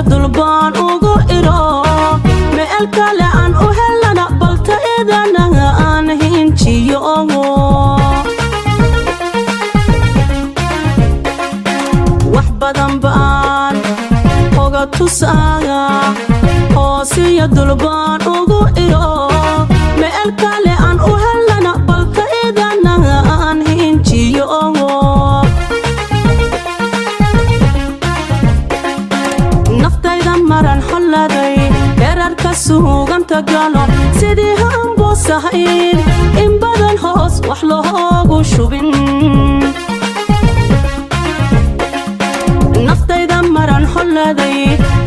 dulbaan ugu iro meel kale aan u helana balta idana aan hinjiyo wax badan baan oga tusaaga hoosiya dulbaan ugu iro meel kale aan u helana balta idana aan hinjiyo naftayda maran xoladay herarka suuganta galo sidii hambosahayn in badan hoos wax loogu shubin naftayda maran xoladay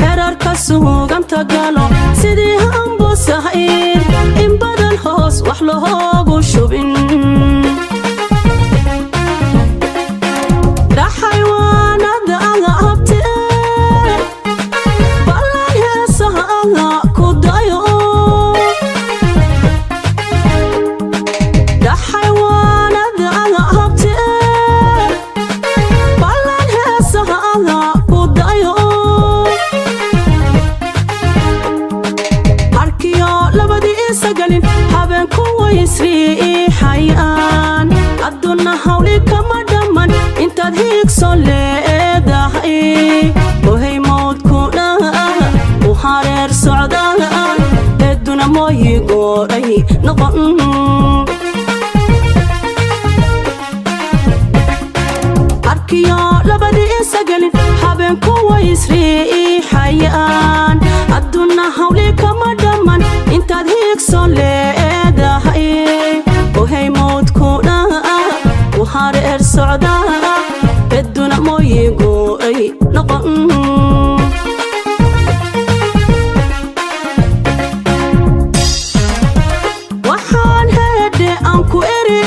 herarka suuganta galo sidii hambosahayn in badan hoos wax loogu shubin daxaywaanada aga habti ballan heesaha aga ku dayo daxaywaanada aga habti ballan heesaha aga ku dayo arkiyo labadii isagalin habeenku waysriixayaan adduunna hawli kama dhamman intaad hiigso leedahay ohay mawdkuna u hareer socdaa eeduna mooyi gooray noqon arkiyo labadii isagalin habeenku waysriixayaan adduunna hawli kama dhamman intaad hiigso leedahay ohay mawdkuna u hareer socdaa eeduna mooyi gooray noqon waxaan heedhe aan ku eri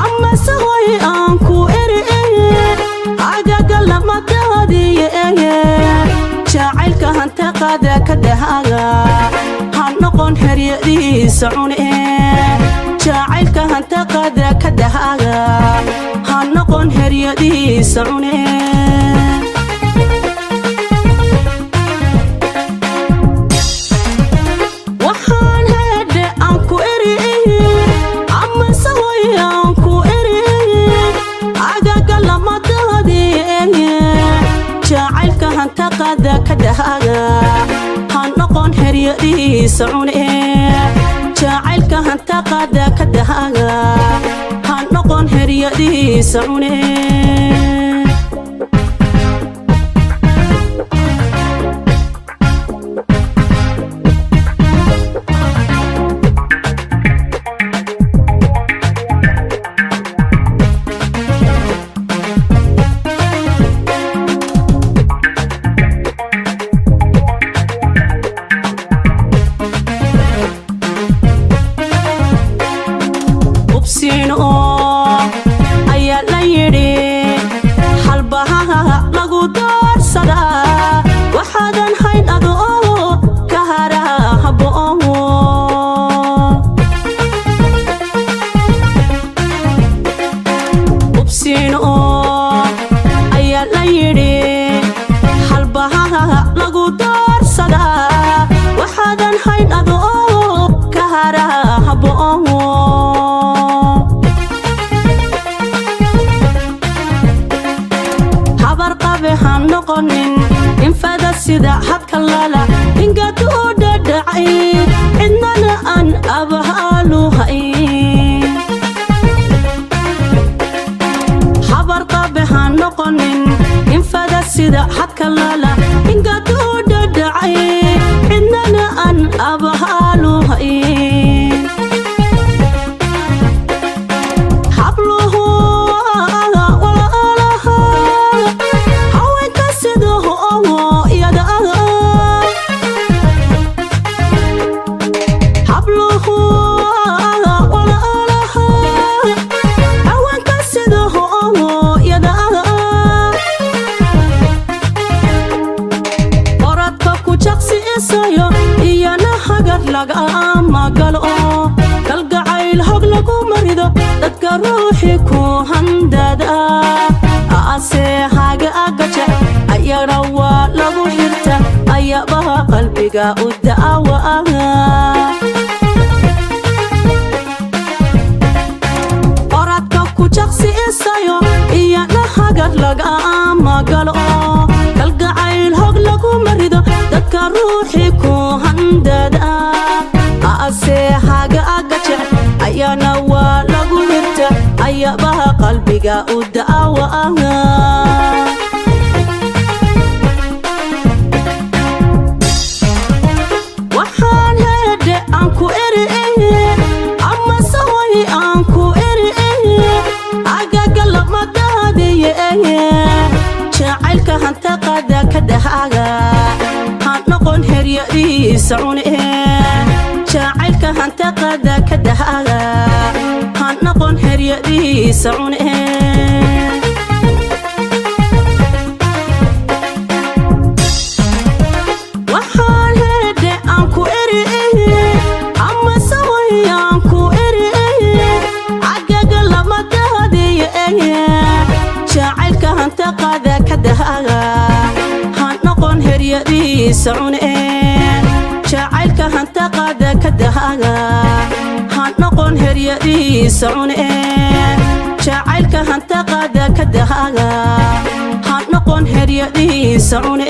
amase hoy aan ku eri agaga lamadaadiye jacaylka hantaqada ka dhahaga ha noqon heryadiisa cune jacaylka hantaqada ka dhahaga ha noqon heryadiisa cune waxaan heedhe aan ku eri amase hoy aan ku eri agaga lamadaadiye jacaylka hantaqada ka dhahaga ha noqon heryadiisa cune jacaylka hantaqada ka dhahaga ha noqon heryadiisa cune ayaa la yidhi halbahaha lagu doorsadaa waxaadan hayn adoo ka haraha haboowo ubsiino ayaa la yidhi halbahaha lagu doorsadaa waxaadan hayn adoo ka haraha haboowo han noqonin infada sida hadka lala ingad u dhadhacay cidnana aan abahaalu hayn habar qabe han noqonin infada sida hadka lala ingad u dhadhacay cidnana aan abahaalu hayn habluhu laga magalo kalgacayl hog lagu marido dadka ruuxi ku handada ase haga agaja ayara waa lagu xirta ayabaha qalbiga u da'awaaga oradka ku jaqsi isayo iyana hagar lagama galo kalgacayl hog lagu marido dadka ruuxi ku handada ase haga agaje ayana waa lagu hirta ayabaha qalbiga u da'awaaga waxaan hede aan ku eri ama saway aan ku eri agaga lamadadiye jacaylka hanta qada ka dhahaga han noqon heryadiisa cune jacaylka hanta qada ka dhahaga han noqon heryadiisa cune waxaan hede aan ku eri ama saway aan ku eri agaga lamadadiye jacaylka hanta qada ka dhahaga han noqon heryadiisa cune jacaylka hanta qada ka dhahaga han noqon heryadiisa cune jacaylka hanta qada ka dhahaga han noqon heryadiisa cune